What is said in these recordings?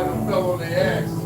Somebody fell on their ass.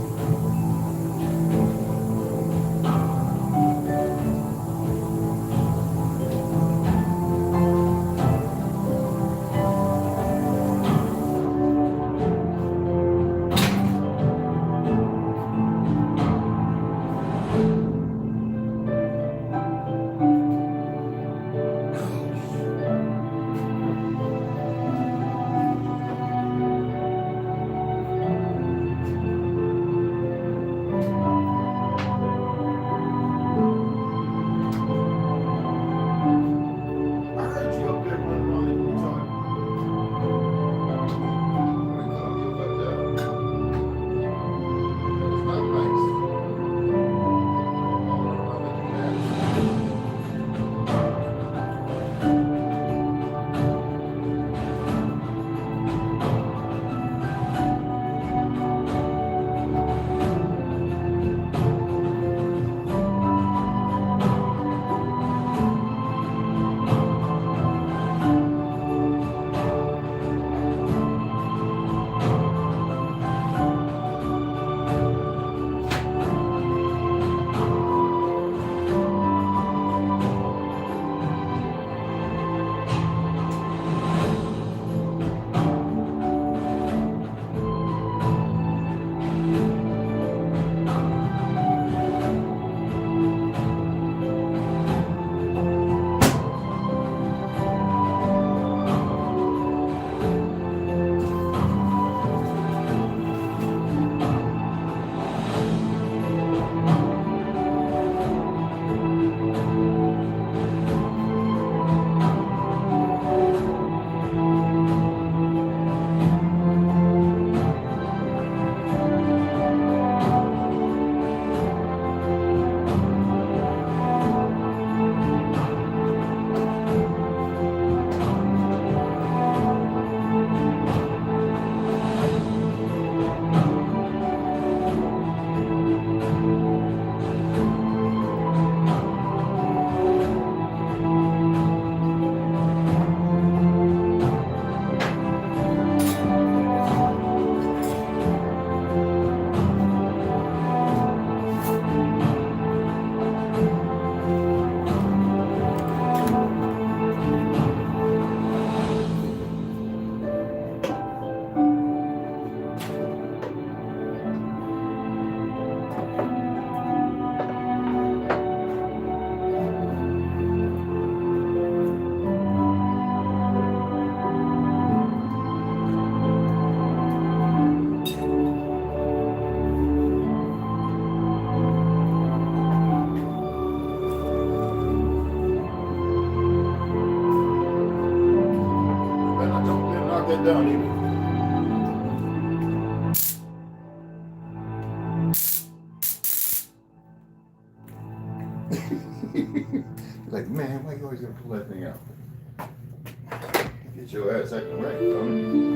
Down here. Like, man, why you always gonna pull that thing out? Get your ass acting right, don't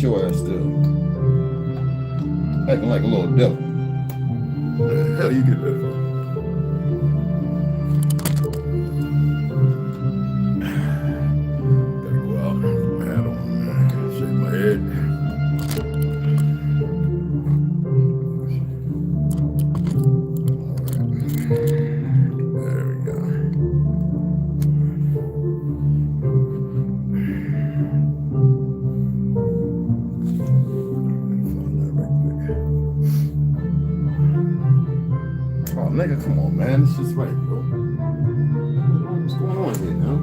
your ass still. Acting like a little devil. Where the hell you get that from? Gotta go out and put my hat on, shake my head. nigga, come on, man. It's just right, bro. What's going on here now?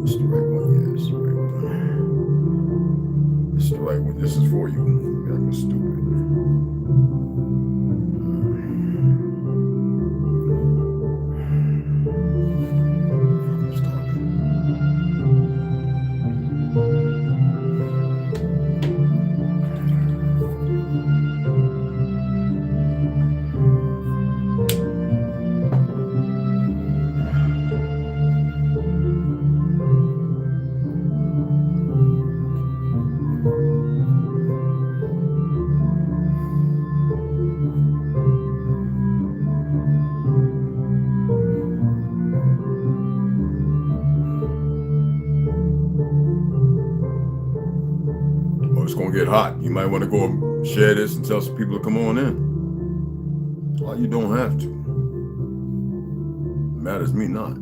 It's the right one, yeah, it's the right one. It's the right one. This is for you. You're like stupid. It's gonna get hot. You might want to go share this and tell some people to come on in. Well, you don't have to. It matters me not.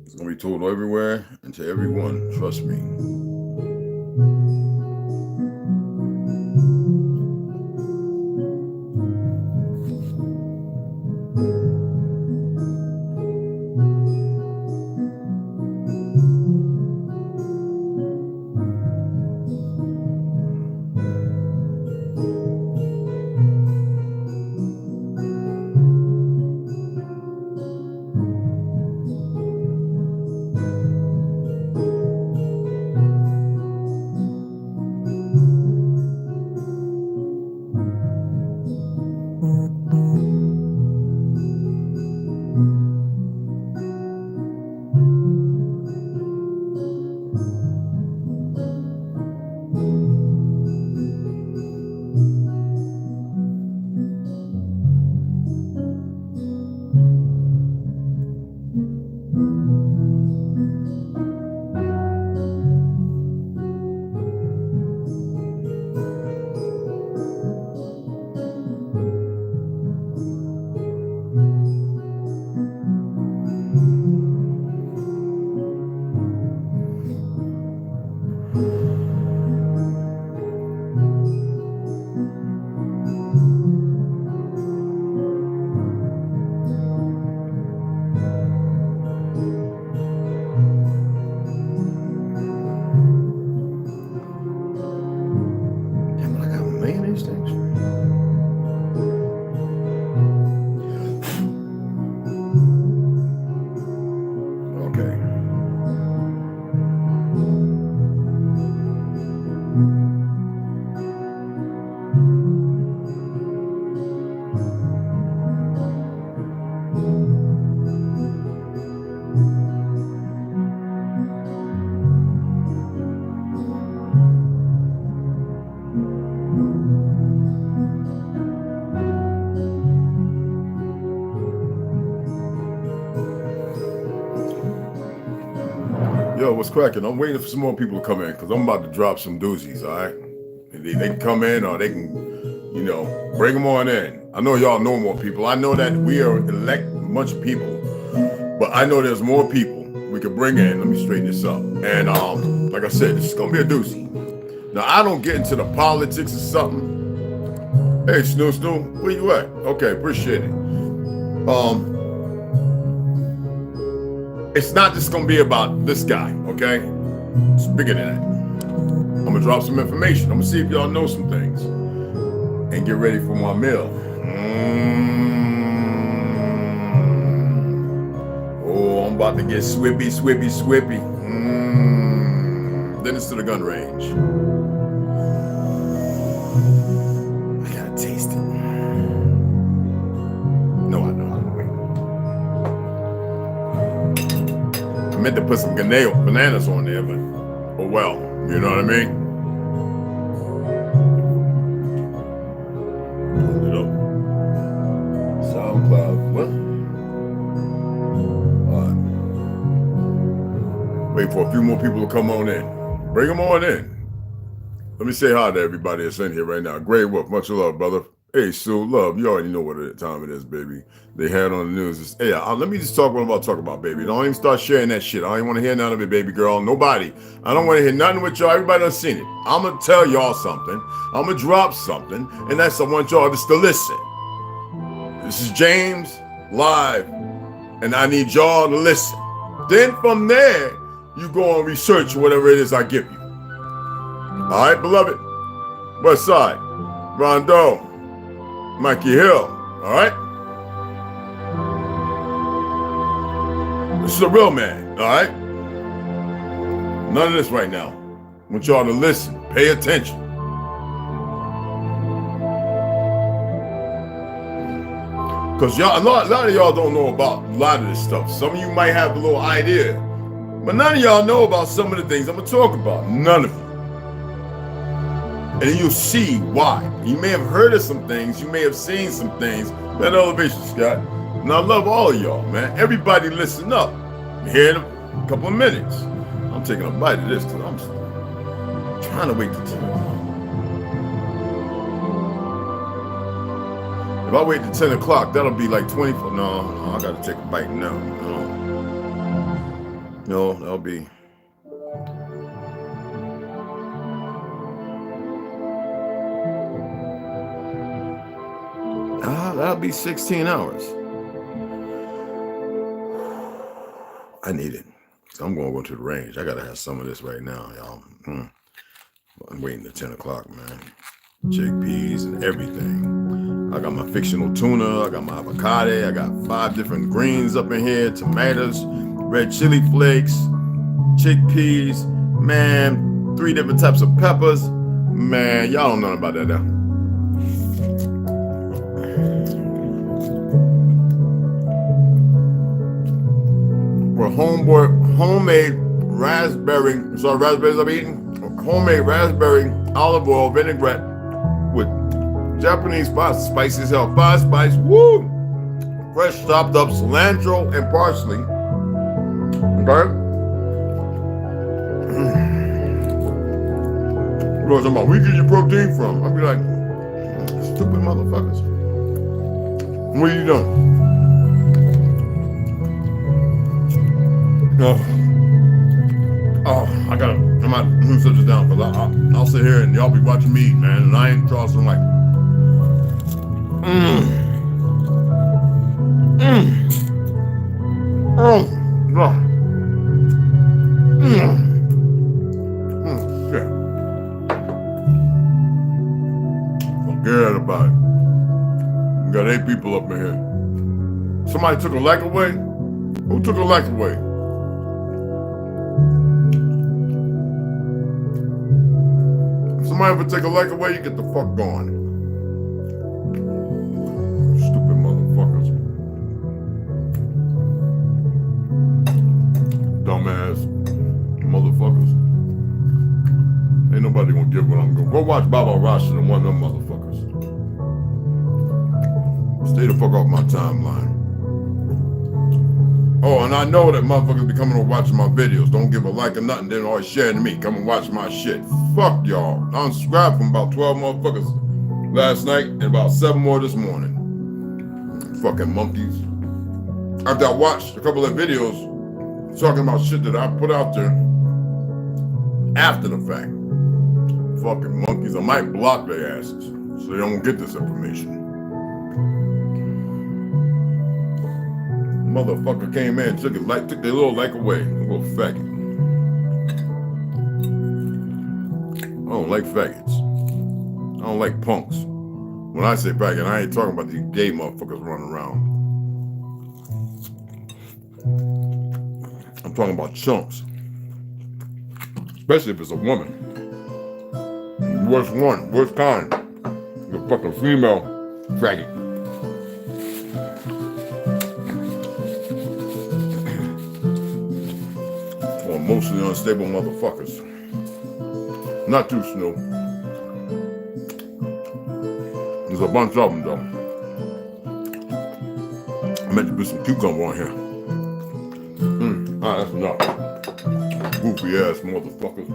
It's gonna be told everywhere and to everyone. Trust me. Yo, what's cracking? I'm waiting for some more people to come in because I'm about to drop some doozies, all right? They can come in or they can, you know, bring them on in. I know y'all know more people. I know that we are elect a bunch of people, but I know there's more people we could bring in. Let me straighten this up. And like I said, this is going to be a doozy. Now, I don't get into the politics or something. Hey, Snoo, where you at? Okay, appreciate it. It's not just gonna be about this guy, okay? It's bigger than that. I'm gonna drop some information. I'm gonna see if y'all know some things. And get ready for my meal. Oh, I'm about to get swippy. Then it's to the gun range. I gotta taste it. No, I know. I meant to put some bananas on there, but oh well, you know what I mean? Hold it up. SoundCloud, what? All right. Wait for a few more people to come on in. Bring them on in. Let me say hi to everybody that's in here right now. Great work, much love, brother. Hey, Sue, love, you already know what time it is, baby. They had on the news. Hey, let me just talk what I'm about to talk about, baby. Don't even start sharing that shit. I don't even want to hear none of it, baby girl. Nobody. I don't want to hear nothing with y'all. Everybody done seen it. I'm going to tell y'all something. I'm going to drop something. And that's I want y'all just to listen. This is James live. And I need y'all to listen. Then from there, you go and research whatever it is I give you. All right, beloved? West Side. Rondo. Mikey Hill, all right? This is a real man, all right? None of this right now. I want y'all to listen, pay attention. Because y'all, a lot of y'all don't know about a lot of this stuff. Some of you might have a little idea, but none of y'all know about some of the things I'm going to talk about. None of you. And you'll see why. You may have heard of some things. You may have seen some things. That elevation, Scott. And I love all of y'all, man. Everybody listen up. We're here in a couple of minutes. I'm taking a bite of this because I'm trying to wait to 10. If I wait to 10 o'clock, that'll be like 24. No, I got to take a bite now. No, that'll be... That'll be 16 hours. I need it. So I'm going to go to the range. I got to have some of this right now, y'all. I'm waiting till 10 o'clock, man. Chickpeas and everything. I got my fictional tuna. I got my avocado. I got 5 different greens up in here. Tomatoes, red chili flakes, chickpeas. Man, 3 different types of peppers. Man, y'all don't know about that now. For homemade raspberry, raspberries I'm eating, homemade raspberry olive oil vinaigrette with Japanese spicy as hell, 5 spice, woo! Fresh chopped up cilantro and parsley. Okay? What about? Where you get your protein from? I'll be like, stupid motherfuckers. What are you doing? I gotta, I'm not sit this down because I'll sit here and y'all be watching me eat, man, and I ain't Charleston like. Shit. Forget about it. We got 8 people up in here. Somebody took a light away? Who took a light away? Somebody ever take a leg away, you get the fuck going. Stupid motherfuckers. Dumbass motherfuckers. Ain't nobody gonna get what I'm gonna. Go watch Baba Rasha and one of them motherfuckers. Stay the fuck off my timeline. Oh, and I know that motherfuckers be coming and watching my videos. Don't give a like or nothing, then always sharing to me. Come and watch my shit. Fuck y'all. I unsubscribed from about 12 motherfuckers last night and about 7 more this morning. Fucking monkeys. After I watched a couple of videos talking about shit that I put out there after the fact. Fucking monkeys. I might block their asses so they don't get this information. Motherfucker came in, took their little like away. Little faggot. I don't like faggots. I don't like punks. When I say faggot, I ain't talking about these gay motherfuckers running around. I'm talking about chumps. Especially if it's a woman. Worst one, worst kind. The fucking female faggot. Mostly unstable motherfuckers. Not too Snow. There's a bunch of them though. I meant to put some cucumber on here. That's enough. Goofy ass motherfuckers.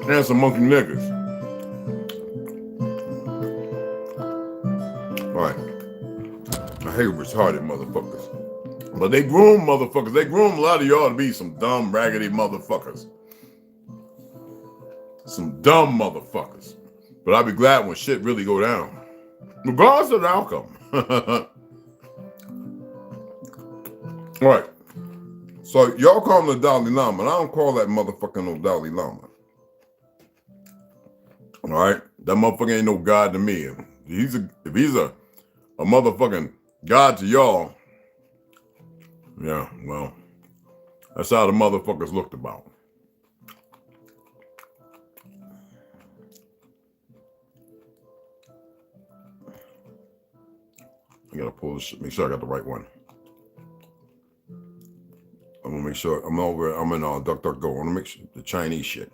And some monkey niggas. right. I hate retarded motherfuckers. But they groom motherfuckers. They groom a lot of y'all to be some dumb, raggedy motherfuckers. Some dumb motherfuckers. But I'll be glad when shit really go down. Regardless of the outcome. All right. So y'all call him the Dalai Lama, and I don't call that motherfucker no Dalai Lama. All right? That motherfucker ain't no God to me. If he's a motherfucking God to y'all, yeah, well, that's how the motherfuckers looked about. I gotta pull this shit, make sure I got the right one. I'm gonna make sure I'm in DuckDuckGo. I wanna make sure the Chinese shit.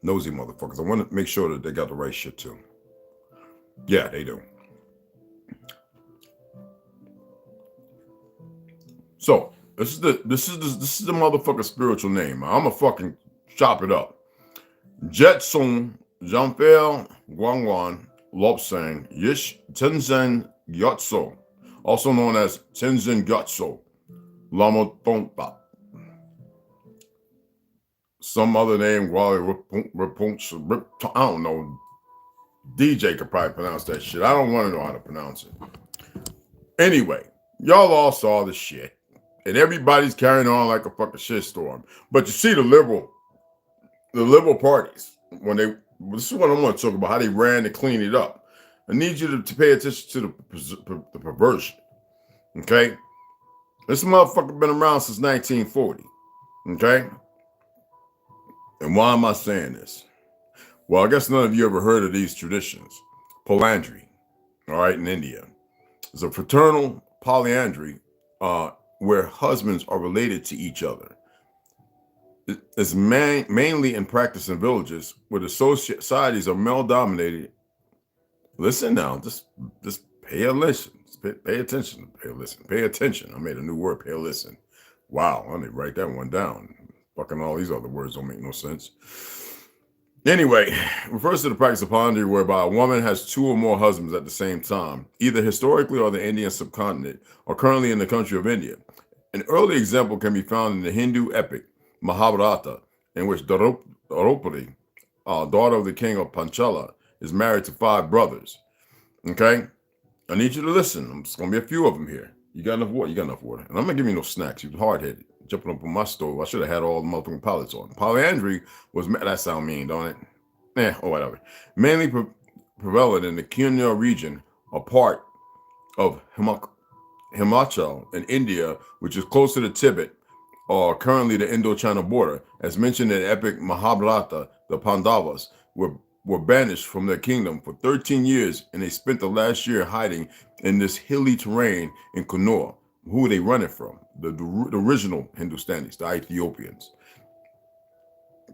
Nosy motherfuckers. I wanna make sure that they got the right shit too. Yeah, they do. So this is the motherfucking spiritual name. I'ma fucking chop it up. Jetsung Jamphel Guangwan Lobsang Yish Tenzin Gyatso, also known as Tenzin Gyatso Lama Tongpa. Some other name, Gyalwa Rinpoche, I don't know. DJ could probably pronounce that shit. I don't want to know how to pronounce it. Anyway, y'all all saw the shit. And everybody's carrying on like a fucking shitstorm. But you see the liberal parties, this is what I want to talk about, how they ran to clean it up. I need you to pay attention to the perversion. Okay? This motherfucker been around since 1940. Okay? And why am I saying this? Well, I guess none of you ever heard of these traditions. Polyandry, all right, in India. It's a fraternal polyandry where husbands are related to each other. It's mainly in practice in villages where the societies are male-dominated. Listen now, just pay a listen. Pay attention. Pay attention. I made a new word, pay a listen. Wow, I need to write that one down. Fucking all these other words don't make no sense. Anyway, refers to the practice of polyandry whereby a woman has two or more husbands at the same time, either historically or the Indian subcontinent, or currently in the country of India. An early example can be found in the Hindu epic Mahabharata, in which Draupadi, daughter of the king of Panchala, is married to 5 brothers. Okay? I need you to listen. There's going to be a few of them here. You got enough water? You got enough water. And I'm going to give you no snacks. You're hard-headed. Jumping up on my stove. I should have had all the motherfucking pallets on. Polyandry was, that sound mean, don't it? Or whatever. Mainly prevalent in the Kunya region, a part of Himachal in India, which is close to the Tibet, or currently the Indo-China border. As mentioned in epic Mahabharata, the Pandavas were banished from their kingdom for 13 years, and they spent the last year hiding in this hilly terrain in Kannur. Who are they running from? The original Hindustanis, the Ethiopians.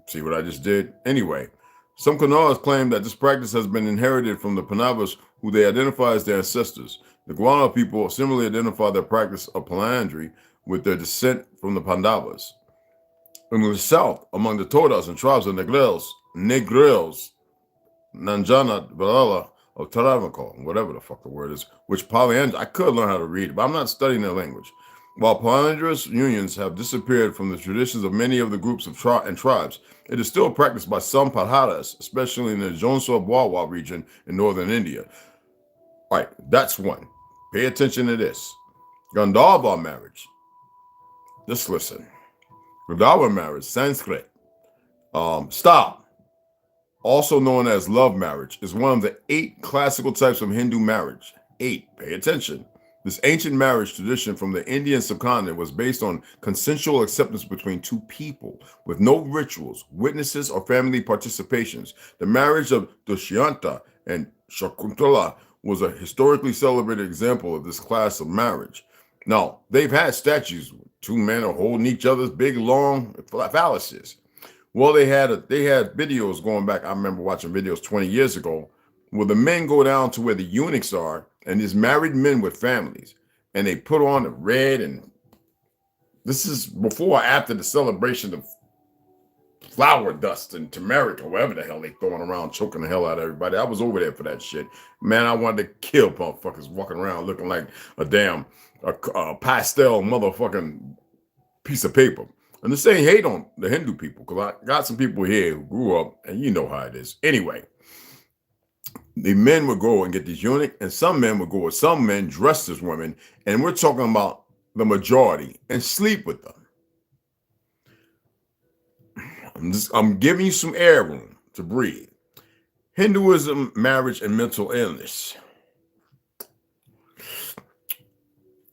See what I just did? Anyway, some Kannurs claim that this practice has been inherited from the Pandavas, who they identify as their ancestors. The Gyalwa people similarly identify their practice of polyandry with their descent from the Pandavas. In the south, among the Todas and tribes of Negrils, Nanjana, Balala, or Taravako, whatever the fuck the word is, which polyandry, I could learn how to read it, but I'm not studying their language. While polyandrous unions have disappeared from the traditions of many of the groups of tribes, it is still practiced by some Padharas, especially in the Jonsor-Bwalwa region in northern India. All right, that's one. Pay attention to this. Gandharva marriage. Just listen. Gandharva marriage, Sanskrit. Stop. Also known as love marriage, is one of the 8 classical types of Hindu marriage. 8. Pay attention. This ancient marriage tradition from the Indian subcontinent was based on consensual acceptance between 2 people, with no rituals, witnesses, or family participations. The marriage of Dushyanta and Shakuntala was a historically celebrated example of this class of marriage. Now, they've had statues, 2 men are holding each other's big, long phalluses. Well, they had videos going back. I remember watching videos 20 years ago where the men go down to where the eunuchs are, and these married men with families, and they put on the red, and this is before or after the celebration of flour dust and turmeric or whatever the hell they throwing around, choking the hell out of everybody. I was over there for that shit. Man, I wanted to kill motherfuckers walking around looking like a damn pastel motherfucking piece of paper. And this ain't hate on the Hindu people, because I got some people here who grew up, and you know how it is. Anyway, the men would go and get these eunuchs, and some men would go with some men dressed as women, and we're talking about the majority, and sleep with them. I'm giving you some air room to breathe. Hinduism, marriage, and mental illness.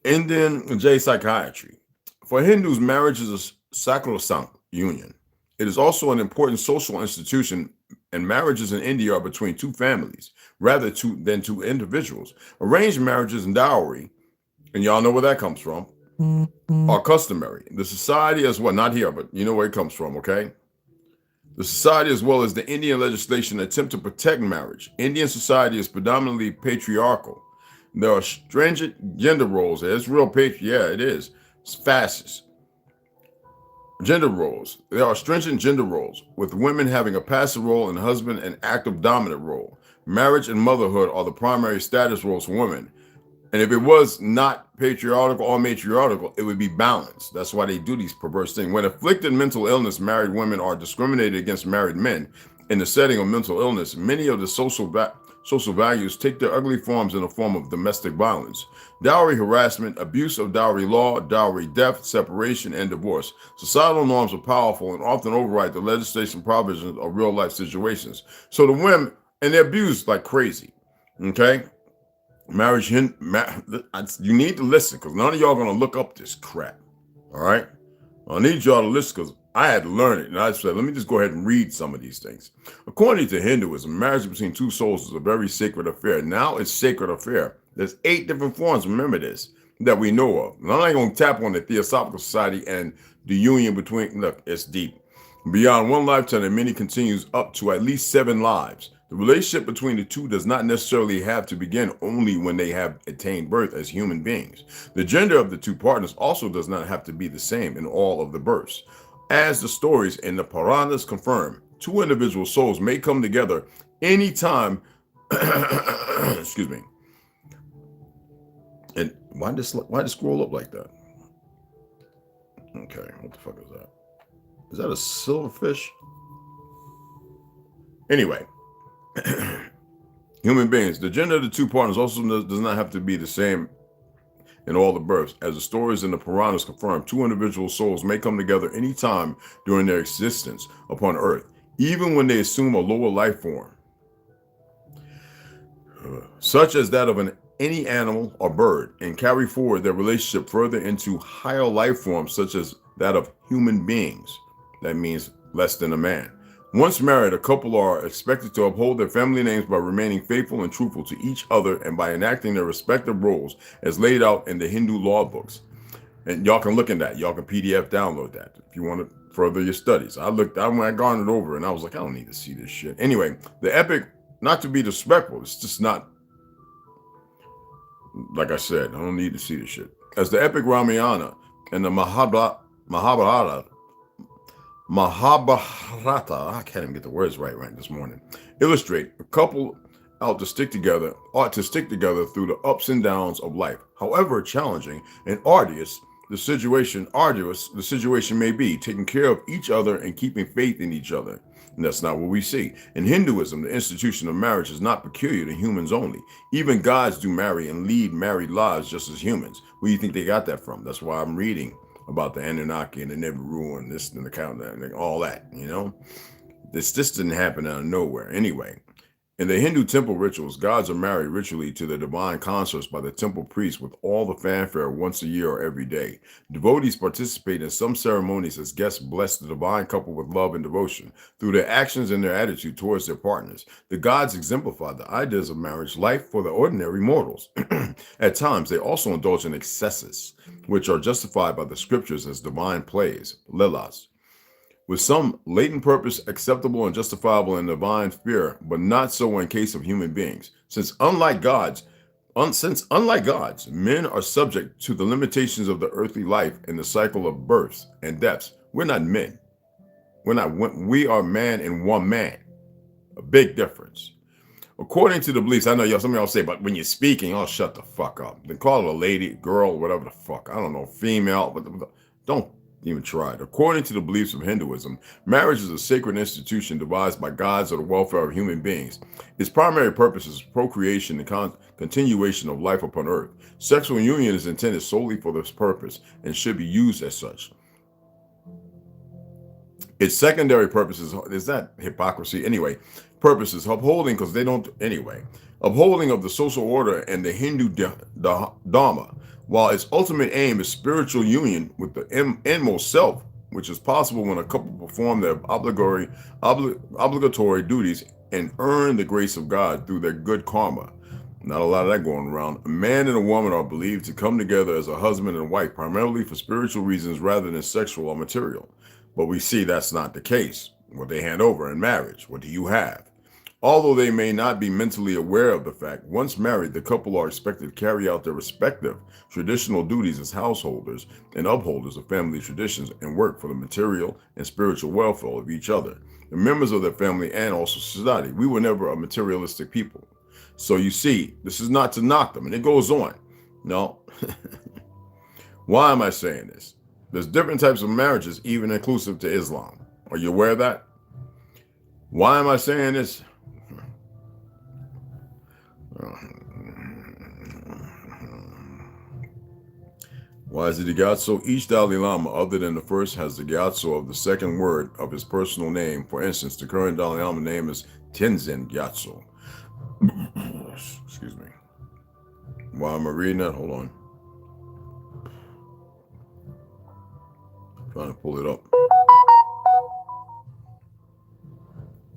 Indian J psychiatry. For Hindus, marriage is a sacrosanct union. It is also an important social institution, and marriages in India are between two families rather than two individuals. Arranged marriages and dowry, and y'all know where that comes from, are customary. The society as well, not here, but you know where it comes from, okay? The society as well as the Indian legislation attempt to protect marriage. Indian society is predominantly patriarchal. There are stringent gender roles. It's real yeah, it is. It's fascist. Gender roles. There are stringent gender roles, with women having a passive role and husband an active dominant role. Marriage and motherhood are the primary status roles for women. And if it was not patriarchal or matriarchal, it would be balanced. That's why they do these perverse things. When afflicted mental illness, married women are discriminated against married men. In the setting of mental illness, many of the social values take their ugly forms in the form of domestic violence, dowry harassment, abuse of dowry law, dowry death, separation, and divorce. Societal norms are powerful and often override the legislation provisions of real life situations. So the women, and they're abused like crazy, okay? Marriage, you need to listen, because none of y'all gonna look up this crap, all right? I need y'all to listen, because I had to learn it, and I said, let me just go ahead and read some of these things. According to Hinduism, marriage between two souls is a very sacred affair. Now it's sacred affair. There's 8 different forms, remember this, that we know of. And I'm not gonna tap on the Theosophical Society and the union between, look, it's deep. Beyond one lifetime, and many continues up to at least 7 lives. The relationship between the two does not necessarily have to begin only when they have attained birth as human beings. The gender of the two partners also does not have to be the same in all of the births. As the stories in the Puranas confirm, 2 individual souls may come together anytime. Excuse me. And why did scroll up like that? Okay, what the fuck is that? Is that a silverfish? Anyway. Human beings. The gender of the two partners also does not have to be the same in all the births. As the stories in the Puranas confirm, 2 individual souls may come together anytime during their existence upon Earth, even when they assume a lower life form, such as that of any animal or bird, and carry forward their relationship further into higher life forms, such as that of human beings. That means less than a man. Once married, a couple are expected to uphold their family names by remaining faithful and truthful to each other and by enacting their respective roles as laid out in the Hindu law books. And y'all can look in that. Y'all can PDF download that if you want to further your studies. I garnered over and I was like, I don't need to see this shit. Anyway, the epic, not to be disrespectful, it's just not, like I said, I don't need to see this shit. As the epic Ramayana and the Mahabharata, I can't even get the words right this morning, illustrate, a couple ought to stick together through the ups and downs of life. However challenging and arduous the situation may be, taking care of each other and keeping faith in each other. And that's not what we see. In Hinduism, the institution of marriage is not peculiar to humans only. Even gods do marry and lead married lives just as humans. Where do you think they got that from? That's why I'm reading about the Anunnaki and the Nibiru and this and the countdown and all that, you know? This didn't happen out of nowhere. Anyway, in the Hindu temple rituals, gods are married ritually to the divine consorts by the temple priests with all the fanfare once a year or every day. Devotees participate in some ceremonies as guests bless the divine couple with love and devotion through their actions and their attitude towards their partners. The gods exemplify the ideas of marriage life for the ordinary mortals. At times, they also indulge in excesses, which are justified by the scriptures as divine plays, leelas, with some latent purpose acceptable and justifiable in divine fear, but not so in case of human beings. Since unlike gods, men are subject to the limitations of the earthly life and the cycle of births and deaths. We're not men. We are man and one man. A big difference. According to the beliefs, I know y'all, some of y'all say, but when you're speaking, oh, shut the fuck up. Then call it a lady, girl, whatever the fuck. I don't know, female, but don't even try it. According to the beliefs of Hinduism, marriage is a sacred institution devised by gods or the welfare of human beings. Its primary purpose is procreation and continuation of life upon earth. Sexual union is intended solely for this purpose and should be used as such. Its secondary purposes is that hypocrisy anyway. Purposes upholding because they don't anyway. Upholding of the social order and the Hindu Dharma, while its ultimate aim is spiritual union with the inmost self, which is possible when a couple perform their obligatory duties and earn the grace of God through their good karma. Not a lot of that going around. A man and a woman are believed to come together as a husband and wife, primarily for spiritual reasons rather than sexual or material. But we see that's not the case. What they hand over in marriage, what do you have? Although they may not be mentally aware of the fact, once married, the couple are expected to carry out their respective traditional duties as householders and upholders of family traditions and work for the material and spiritual welfare of each other, the members of their family, and also society. We were never a materialistic people. So you see, this is not to knock them, and it goes on. No. Why am I saying this? There's different types of marriages, even inclusive to Islam. Are you aware of that? Why am I saying this? Why is it the Gyatso? Each Dalai Lama, other than the first, has the Gyatso of the second word of his personal name. For instance, the current Dalai Lama name is Tenzin Gyatso. Excuse me. Why am I reading that? Hold on. Trying to pull it up.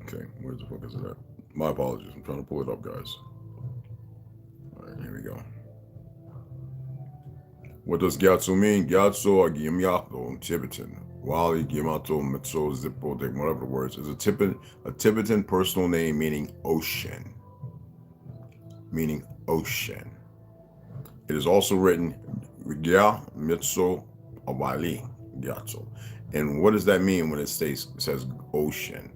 Okay, where the fuck is it at? My apologies. I'm trying to pull it up, guys. All right, here we go. What does Gyatso mean? Gyatso Agimyato in Tibetan. Wali Gimato Mitso Zippo, whatever the words, is a Tibetan personal name meaning ocean. Meaning ocean. It is also written Gya Mitso Awali Gyatso. And what does that mean when it says ocean?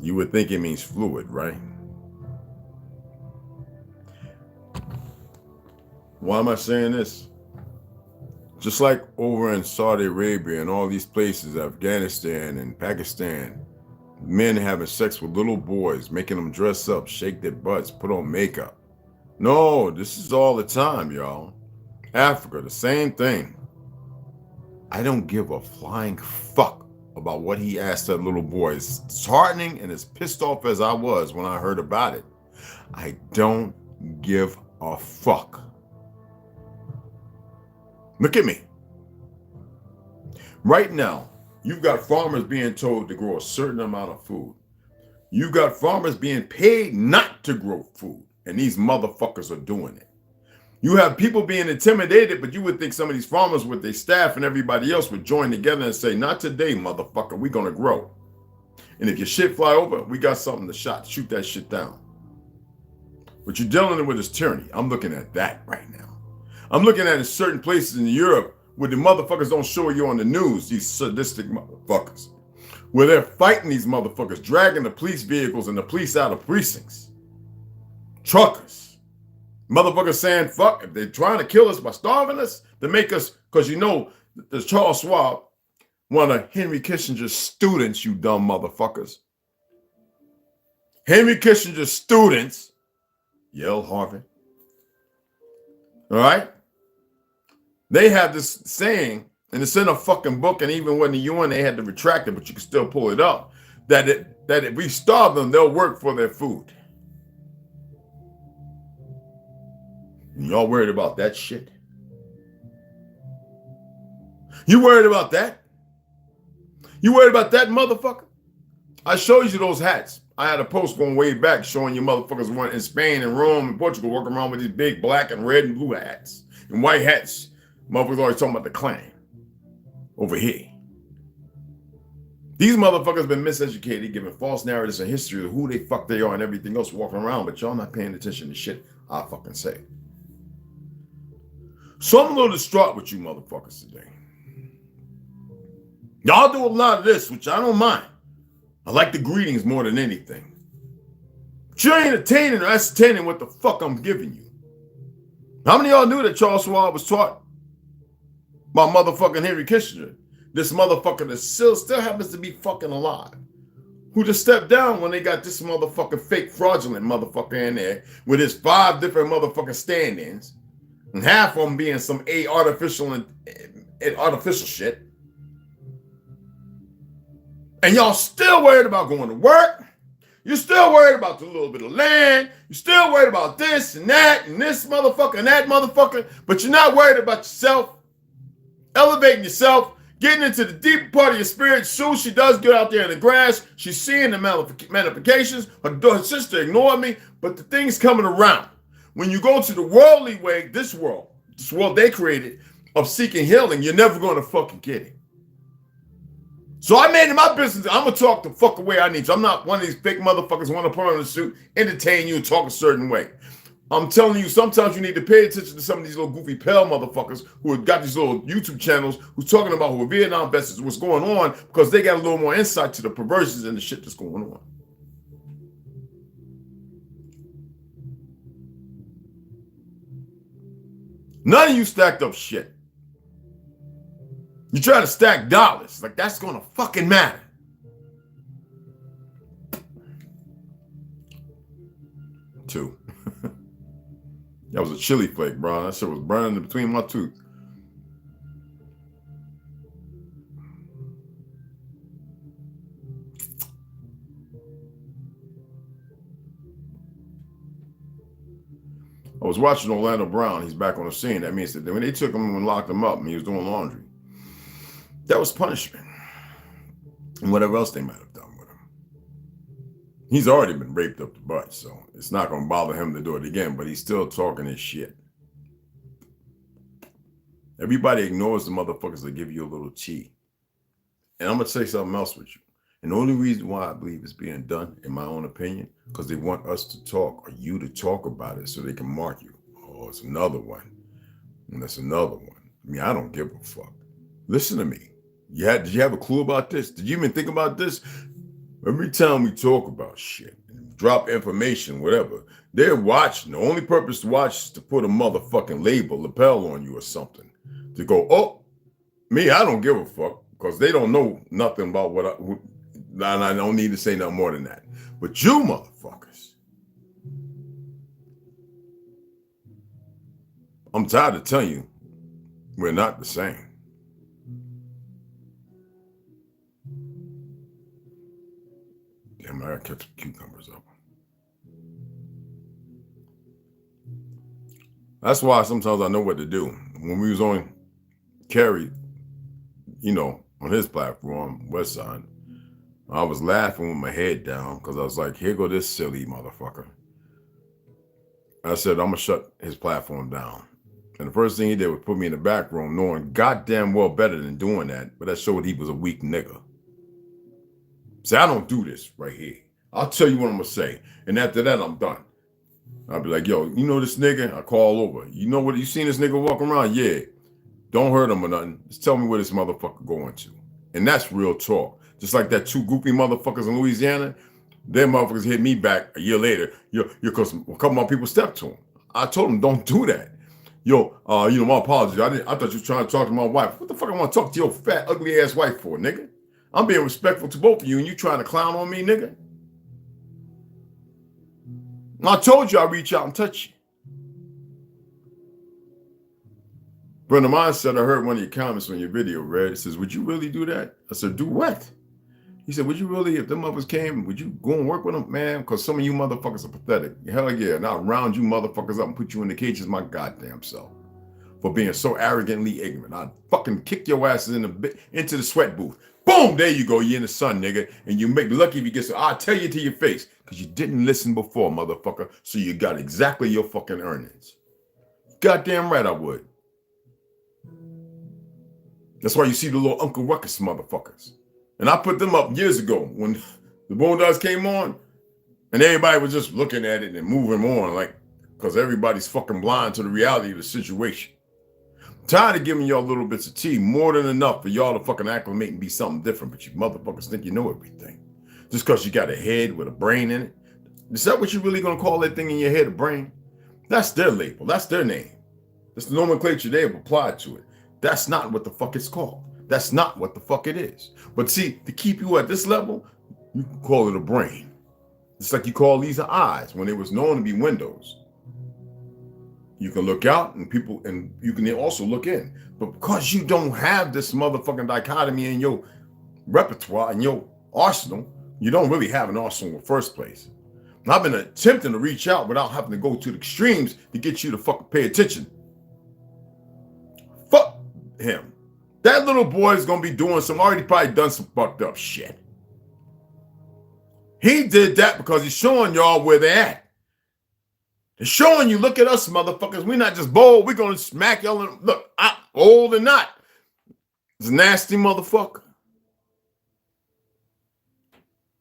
You would think it means fluid, right? Why am I saying this? Just like over in Saudi Arabia and all these places, Afghanistan and Pakistan, men having sex with little boys, making them dress up, shake their butts, put on makeup. No, this is all the time, y'all. Africa, the same thing. I don't give a flying fuck about what he asked that little boy. It's disheartening and as pissed off as I was when I heard about it. I don't give a fuck. Look at me. Right now, you've got farmers being told to grow a certain amount of food. You've got farmers being paid not to grow food, and these motherfuckers are doing it. You have people being intimidated, but you would think some of these farmers with their staff and everybody else would join together and say, not today, motherfucker, we're going to grow. And if your shit fly over, we got something to shoot that shit down. What you're dealing with is tyranny. I'm looking at that right now. I'm looking at in certain places in Europe where the motherfuckers don't show you on the news, these sadistic motherfuckers, where they're fighting these motherfuckers, dragging the police vehicles and the police out of precincts. Truckers. Motherfuckers saying, fuck, if they're trying to kill us by starving us, to make us, because you know, there's Charles Schwab, one of Henry Kissinger's students, you dumb motherfuckers. Henry Kissinger's students, Yale, Harvard. All right? They have this saying, and it's in a fucking book, and even when the UN, they had to retract it, but you can still pull it up, that if we starve them, they'll work for their food. Y'all worried about that shit? You worried about that? You worried about that, motherfucker? I showed you those hats. I had a post going way back showing you motherfuckers went in Spain and Rome and Portugal walking around with these big black and red and blue hats and white hats. Motherfuckers always talking about the Klan over here. These motherfuckers been miseducated, giving false narratives and history of who they fuck they are and everything else walking around, but y'all not paying attention to shit I fucking say. So I'm a little distraught with you motherfuckers today. Y'all do a lot of this, which I don't mind. I like the greetings more than anything. But you ain't attaining or ascertaining what the fuck I'm giving you. How many of y'all knew that Charles Schwab was taught by motherfucking Henry Kissinger? This motherfucker that still happens to be fucking alive. Who just stepped down when they got this motherfucking fake fraudulent motherfucker in there with his 5 different motherfucking stand-ins. And half of them being some artificial shit. And y'all still worried about going to work. You're still worried about the little bit of land. You're still worried about this and that and this motherfucker and that motherfucker. But you're not worried about yourself. Elevating yourself. Getting into the deep part of your spirit. So she does get out there in the grass. She's seeing the manifestations. Her sister ignored me. But the thing's coming around. When you go to the worldly way, this world they created of seeking healing, you're never going to fucking get it. So I made it my business. I'm going to talk the fuck away I need to. I'm not one of these fake motherfuckers who want to put on a suit, entertain you, and talk a certain way. I'm telling you, sometimes you need to pay attention to some of these little goofy pale motherfuckers who have got these little YouTube channels who's talking about who are Vietnam vets, what's going on, because they got a little more insight to the perversions and the shit that's going on. None of you stacked up shit. You try to stack dollars. Like, that's going to fucking matter. Two. That was a chili flake, bro. That shit was burning between my teeth. I was watching Orlando Brown. He's back on the scene. That means that when they took him and locked him up and he was doing laundry, that was punishment. And whatever else they might have done with him. He's already been raped up the butt, so it's not going to bother him to do it again, but he's still talking his shit. Everybody ignores the motherfuckers that give you a little tea. And I'm going to say something else with you. And the only reason why I believe it's being done, in my own opinion, because they want us to talk or you to talk about it so they can mark you. Oh, it's another one. And that's another one. I mean, I don't give a fuck. Listen to me. Did you have a clue about this? Did you even think about this? Every time we talk about shit, drop information, whatever, they're watching. The only purpose to watch is to put a motherfucking label, lapel on you or something. To go, oh, me, I don't give a fuck, because they don't know nothing about what I don't need to say nothing more than that. But you motherfuckers, I'm tired of telling you, we're not the same. Damn, I gotta catch some cucumbers up. That's why sometimes I know what to do. When we was on Kerry, on his platform, Westside, I was laughing with my head down because I was like, here go this silly motherfucker. I said, I'm going to shut his platform down. And the first thing he did was put me in the back room, knowing goddamn well better than doing that, but that showed he was a weak nigga. Say, I don't do this right here. I'll tell you what I'm going to say. And after that, I'm done. I'll be like, yo, you know this nigga? I call over. You know what? You seen this nigga walking around? Yeah. Don't hurt him or nothing. Just tell me where this motherfucker going to. And that's real talk. Just like that 2 goofy motherfuckers in Louisiana, them motherfuckers hit me back a year later. Because a couple of my people stepped to him. I told them, don't do that. Yo, my apologies. I thought you were trying to talk to my wife. What the fuck I want to talk to your fat, ugly ass wife for, nigga? I'm being respectful to both of you, and you trying to clown on me, nigga? I told you I'd reach out and touch you. Friend of mine said, I heard one of your comments on your video, Red. It says, would you really do that? I said, do what? He said, would you really, if them mothers came, would you go and work with them? Man, because some of you motherfuckers are pathetic. Hell yeah. And I'll round you motherfuckers up and put you in the cages my goddamn self for being so arrogantly ignorant. I'd fucking kick your asses into the sweat booth. Boom, there you go. You're in the sun, nigga. And you make lucky if you get so. I'll tell you to your face because you didn't listen before, motherfucker. So you got exactly your fucking earnings. Goddamn right I would. That's why you see the little Uncle Ruckus motherfuckers. And I put them up years ago when the Boondocks came on and everybody was just looking at it and moving on, like, because everybody's fucking blind to the reality of the situation. Tired of giving y'all little bits of tea, more than enough for y'all to fucking acclimate and be something different, but you motherfuckers think you know everything. Just because you got a head with a brain in it. Is that what you really gonna call that thing in your head, a brain? That's their label, that's their name. That's the nomenclature they have applied to it. That's not what the fuck it's called. That's not what the fuck it is. But see, to keep you at this level, you can call it a brain. It's like you call these eyes when it was known to be windows. You can look out and you can also look in. But because you don't have this motherfucking dichotomy in your repertoire, in your arsenal, you don't really have an arsenal in the first place. And I've been attempting to reach out without having to go to the extremes to get you to fucking pay attention. Fuck him. That little boy is going to be doing already probably done some fucked up shit. He did that because he's showing y'all where they're at. They're showing you, look at us motherfuckers. We're not just bold. We're going to smack y'all. Look, I'm old or not. It's a nasty motherfucker.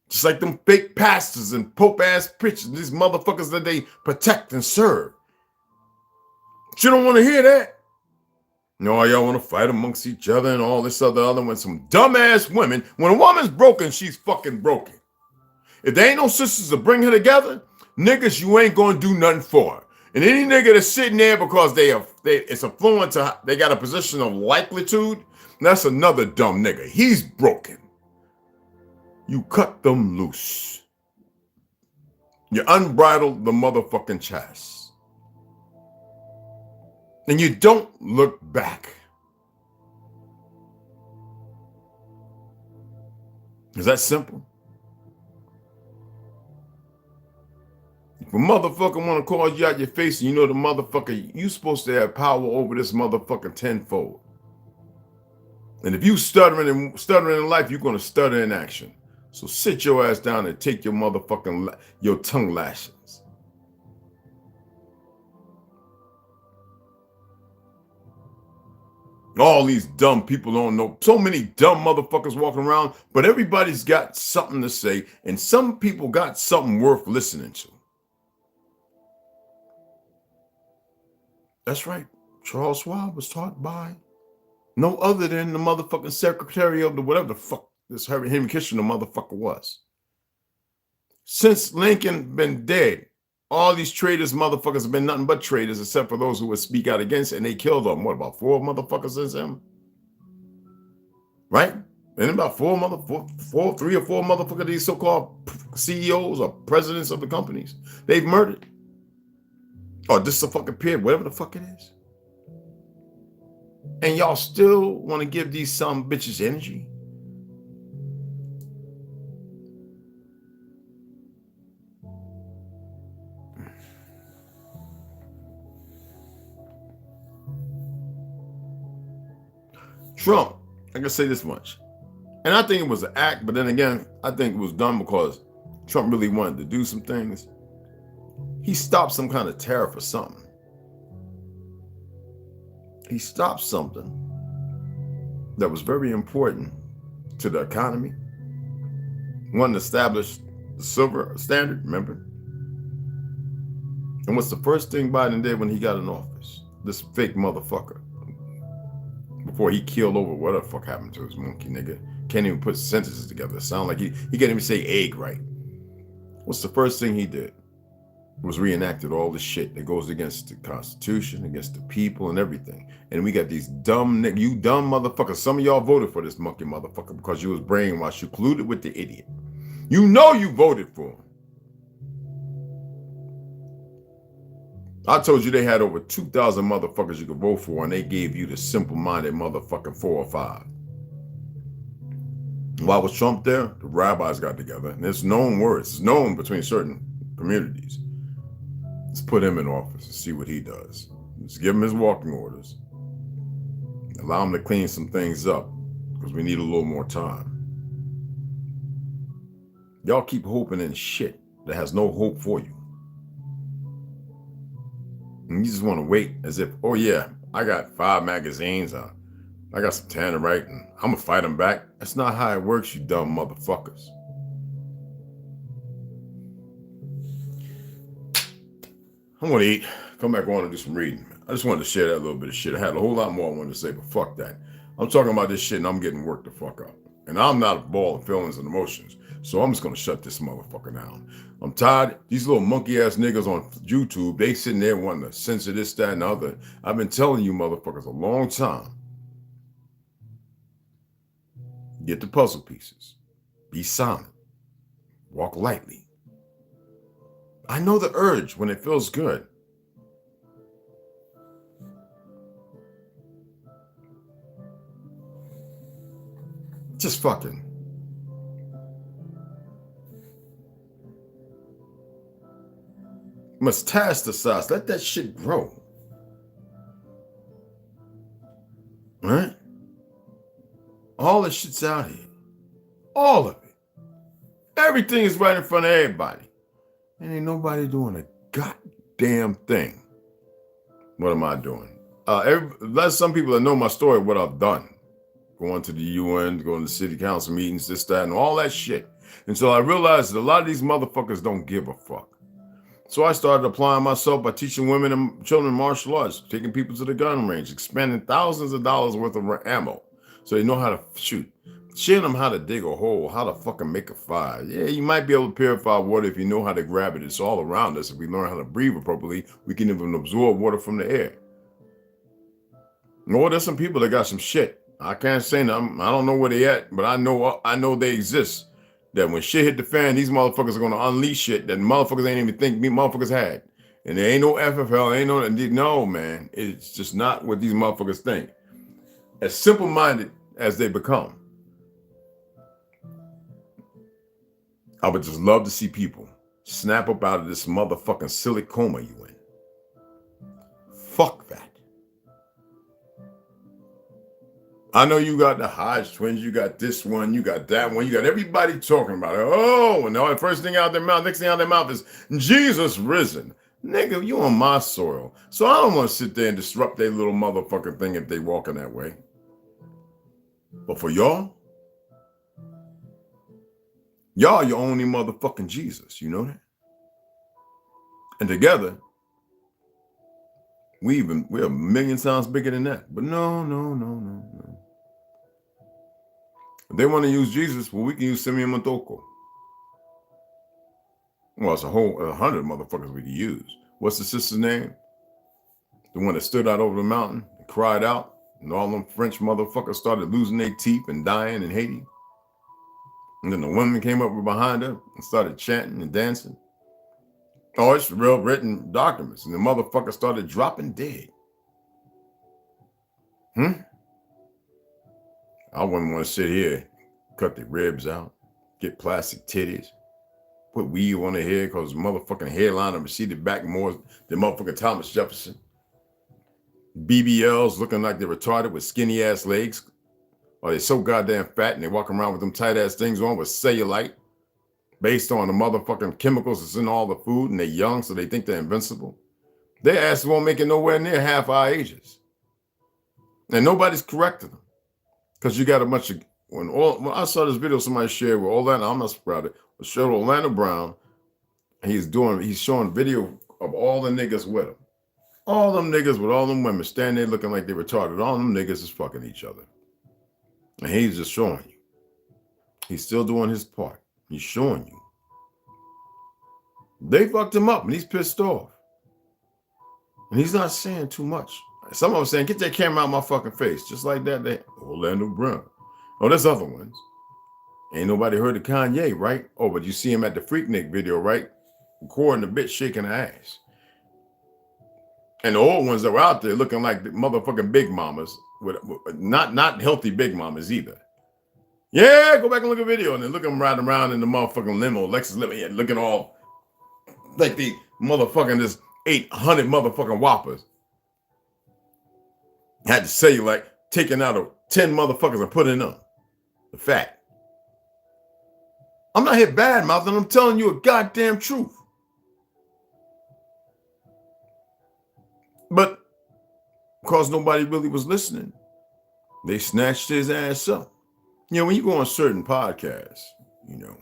Just like them fake pastors and pope-ass preachers, these motherfuckers that they protect and serve. But you don't want to hear that. No, y'all want to fight amongst each other and all this other when some dumbass women, when a woman's broken, she's fucking broken. If there ain't no sisters to bring her together, niggas, you ain't gonna do nothing for her. And any nigga that's sitting there because it's affluent to, they got a position of likelihood, that's another dumb nigga. He's broken. You cut them loose. You unbridle the motherfucking chest. And you don't look back. Is that simple? If a motherfucker want to call you out your face and you know the motherfucker, you supposed to have power over this motherfucker tenfold. And if you stuttering in life, you're going to stutter in action. So sit your ass down and take your motherfucking, your tongue lashings. All these dumb people don't know. So many dumb motherfuckers walking around, but everybody's got something to say, and some people got something worth listening to. That's right. Charles Schwab was taught by no other than the motherfucking secretary of the whatever the fuck this Henry Kissinger motherfucker was. Since Lincoln been dead, all these traitors motherfuckers have been nothing but traitors except for those who would speak out against it, and they killed them. What, about 4 motherfuckers since him? Right? And about 3 or 4 motherfuckers, these so-called CEOs or presidents of the companies, they've murdered. Or this is a fucking period, whatever the fuck it is. And y'all still want to give these some bitches energy? Trump, I can say this much. And I think it was an act, but then again, I think it was done because Trump really wanted to do some things. He stopped some kind of tariff or something. He stopped something that was very important to the economy. One established the silver standard, remember? And what's the first thing Biden did when he got in office? This fake motherfucker. Before he keeled over, what the fuck happened to his monkey nigga? Can't even put sentences together. Sound like he can't even say egg right. What's the first thing he did? Was reenacted all the shit that goes against the Constitution, against the people and everything. And we got these dumb niggas, you dumb motherfuckers. Some of y'all voted for this monkey motherfucker because you was brainwashed. You colluded with the idiot. You know you voted for him. I told you they had over 2,000 motherfuckers you could vote for, and they gave you the simple-minded motherfucking 4 or 5. Why was Trump there? The rabbis got together, and it's known words. It's known between certain communities. Let's put him in office and see what he does. Let's give him his walking orders. Allow him to clean some things up, because we need a little more time. Y'all keep hoping in shit that has no hope for you. And you just want to wait as if, oh yeah, I got 5 magazines. I got some time to write, and I'm going to fight them back. That's not how it works, you dumb motherfuckers. I'm going to eat, come back on and do some reading. I just wanted to share that little bit of shit. I had a whole lot more I wanted to say, but fuck that. I'm talking about this shit and I'm getting worked the fuck up. And I'm not a ball of feelings and emotions. So I'm just going to shut this motherfucker down. I'm tired. These little monkey ass niggas on YouTube, they sitting there wanting to censor this, that, and the other. I've been telling you motherfuckers a long time. Get the puzzle pieces. Be silent. Walk lightly. I know the urge when it feels good. Just fucking. Metastasize. Let that shit grow. Right? All this shit's out here. All of it. Everything is right in front of everybody. And ain't nobody doing a goddamn thing. What am I doing? There's some people that know my story, what I've done. Going to the UN, going to city council meetings, this, that, and all that shit. And so I realized that a lot of these motherfuckers don't give a fuck. So I started applying myself by teaching women and children martial arts, taking people to the gun range, expending thousands of dollars worth of ammo so they know how to shoot. Showing them how to dig a hole, how to fucking make a fire. Yeah, you might be able to purify water if you know how to grab it. It's all around us. If we learn how to breathe appropriately, we can even absorb water from the air. No, there's some people that got some shit. I can't say nothing. I don't know where they at, but I know they exist. That when shit hit the fan, these motherfuckers are gonna unleash shit that motherfuckers ain't even think me motherfuckers had. And there ain't no FFL, no man. It's just not what these motherfuckers think. As simple-minded as they become. I would just love to see people snap up out of this motherfucking silly coma you in. Fuck that. I know you got the Hodge twins, you got this one, you got that one, you got everybody talking about it. Oh, and the first thing out their mouth, next thing out their mouth is Jesus risen. Nigga, you on my soil. So I don't want to sit there and disrupt their little motherfucking thing if they walking that way. But for y'all your only motherfucking Jesus, you know that? And together, we're a million times bigger than that. But no. If they want to use Jesus, well, we can use Simeon Motoko. Well, it's a whole 100 motherfuckers we can use. What's the sister's name? The one that stood out over the mountain and cried out, and all them French motherfuckers started losing their teeth and dying in Haiti. And then the women came up behind her and started chanting and dancing. Oh, it's real written documents. And the motherfucker started dropping dead. I wouldn't want to sit here, cut their ribs out, get plastic titties, put weave on their head because the motherfucking hairline receded back more than motherfucking Thomas Jefferson. BBLs looking like they're retarded with skinny ass legs. Or they're so goddamn fat and they walk around with them tight ass things on with cellulite based on the motherfucking chemicals that's in all the food, and they're young so they think they're invincible. Their asses won't make it nowhere near half our ages. And nobody's correcting them. Because you got a bunch of, when I saw this video somebody shared with Orlando, I'm not proud of it, but showed Orlando Brown, and he's showing video of all the niggas with him. All them niggas with all them women standing there looking like they're retarded. All them niggas is fucking each other. And he's just showing you. He's still doing his part. He's showing you. They fucked him up and he's pissed off. And he's not saying too much. Some of them saying, get that camera out my fucking face. Just like that, Orlando Brown. Oh, there's other ones. Ain't nobody heard of Kanye, right? Oh, but you see him at the Freaknik video, right? Recording the bitch shaking her ass. And the old ones that were out there looking like the motherfucking big mamas, with not healthy big mamas either. Yeah, go back and look at the video and then look at them riding around in the motherfucking limo, Lexus limo, yeah, looking all like the motherfucking this 800 motherfucking whoppers. Had to say like taking out of 10 motherfuckers and putting them. The fact. I'm not here bad mouthing, I'm telling you a goddamn truth. But because nobody really was listening, they snatched his ass up. You know, when you go on certain podcasts, you know,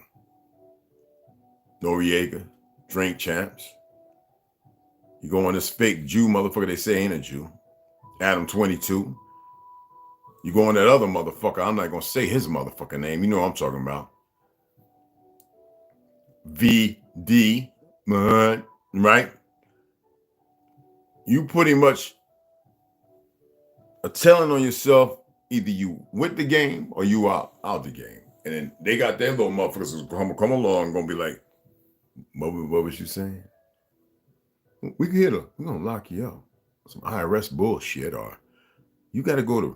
Noriega, Drink Champs, You go on this fake Jew motherfucker they say ain't a Jew. Adam 22. You go on that other motherfucker. I'm not going to say his motherfucking name. You know what I'm talking about. VD. Right? You pretty much are telling on yourself either you with the game or you out the game. And then they got their little motherfuckers who's come along going to be like, what was you saying? We can hit her. We're going to lock you up. Some IRS bullshit, or you got to go to,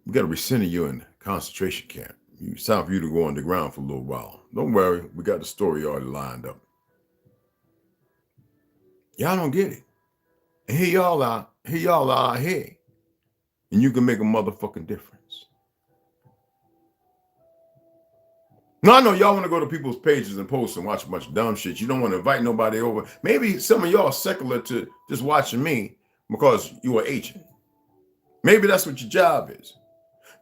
we got to rescind you in concentration camp. It's time for you to go underground for a little while. Don't worry. We got the story already lined up. Y'all don't get it. And here y'all are out here. And you can make a motherfucking difference. No, I know y'all want to go to people's pages and post and watch a bunch of dumb shit. You don't want to invite nobody over. Maybe some of y'all are secular to just watching me because you are agent. Maybe that's what your job is.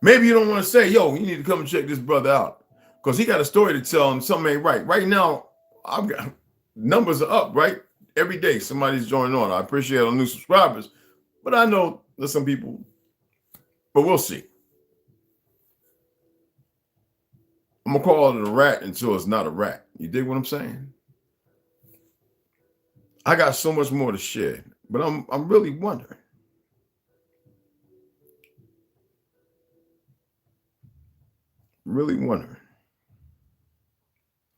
Maybe you don't want to say, yo, you need to come and check this brother out because he got a story to tell and something ain't right. Right now, I've got numbers are up, right? Every day somebody's joining on. I appreciate all new subscribers, but I know there's some people, but we'll see. I'm going to call it a rat until it's not a rat. You dig what I'm saying? I got so much more to share, but I'm really wondering. Really wondering.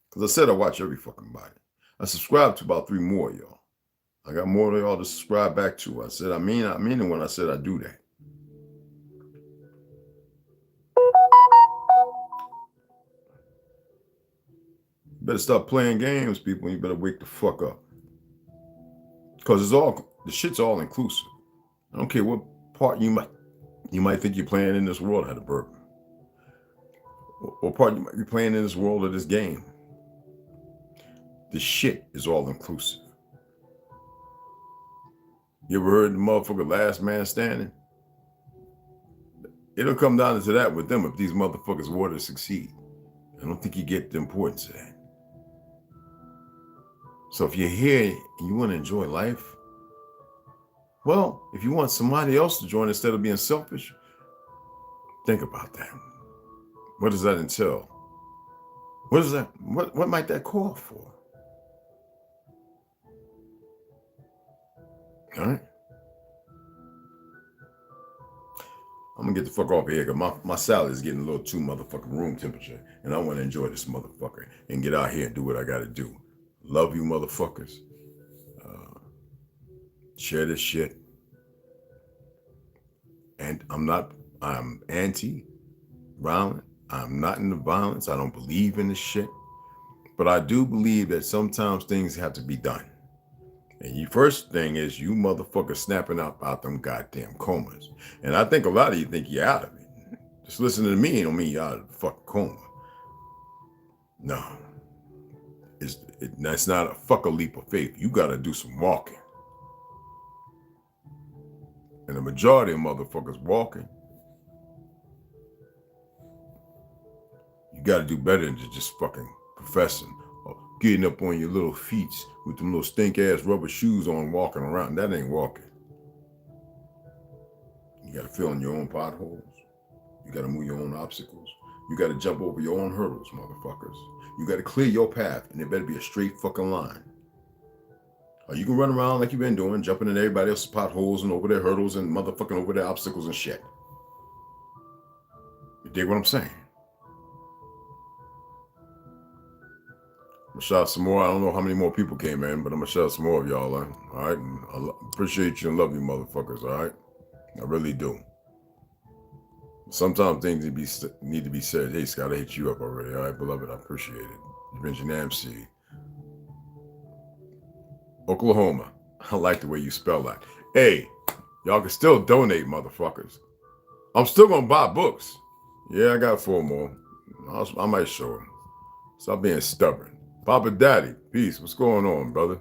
Because I said I watch every fucking body. I subscribe to about 3 more, y'all. I got more of y'all to subscribe back to. I said, I mean it when I said I do that. You better stop playing games, people. You better wake the fuck up. Because the shit's all inclusive. I don't care what part you might think you're playing in this world. I had a burp. What part you might be playing in this world of this game. The shit is all inclusive. You ever heard the motherfucker last man standing? It'll come down to that with them if these motherfuckers were to succeed. I don't think you get the importance of that. So if you're here and you want to enjoy life, well, if you want somebody else to join instead of being selfish, think about that. What does that entail? What is that? What might that call for? All right. I'm gonna get the fuck off here because my salad is getting a little too motherfucking room temperature, and I want to enjoy this motherfucker and get out here and do what I got to do. Love you, motherfuckers. Share this shit. And I'm anti-violent. I'm not into violence. I don't believe in this shit. But I do believe that sometimes things have to be done. And your first thing is you motherfuckers snapping out them goddamn comas. And I think a lot of you think you're out of it. Just listening to me don't mean you're out of the fucking coma. No. That's not a fucking leap of faith. You got to do some walking. And the majority of motherfuckers walking, you got to do better than just fucking professing or getting up on your little feet with them little stink ass rubber shoes on walking around. That ain't walking. You got to fill in your own potholes. You got to move your own obstacles. You got to jump over your own hurdles, motherfuckers. You got to clear your path, and it better be a straight fucking line. Or you can run around like you've been doing, jumping in everybody else's potholes and over their hurdles and motherfucking over their obstacles and shit. You dig what I'm saying? I'm gonna shout some more. I don't know how many more people came in, but I'm gonna shout some more of y'all. All right? And I appreciate you and love you, motherfuckers. All right? I really do. Sometimes things need to be said. Hey, Scott, I hit you up already. All right, beloved, I appreciate it. You've been Janamc. Oklahoma. I like the way you spell that. Hey, y'all can still donate, motherfuckers. I'm still gonna buy books. Yeah, I got 4 more. I might show them. Stop being stubborn. Papa Daddy, peace. What's going on, brother?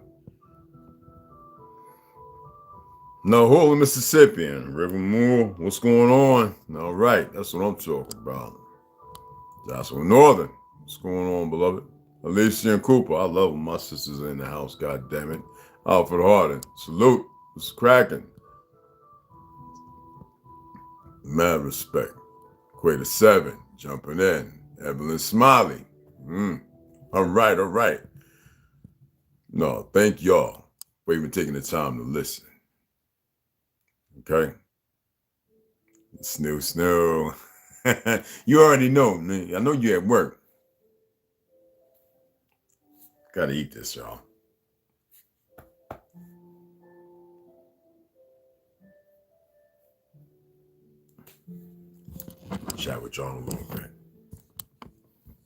No, holy Mississippian, River Moore, what's going on? All right, that's what I'm talking about. Joshua Northern, what's going on, beloved? Alicia and Cooper, I love them. My sisters are in the house, god damn it. Alfred Harden, salute. What's cracking? Mad respect. Equator 7, jumping in. Evelyn Smiley. All right. No, thank y'all for even taking the time to listen. Okay? Snoo. You already know, man. I know you're at work. Gotta eat this, y'all. Chat with y'all in a little bit.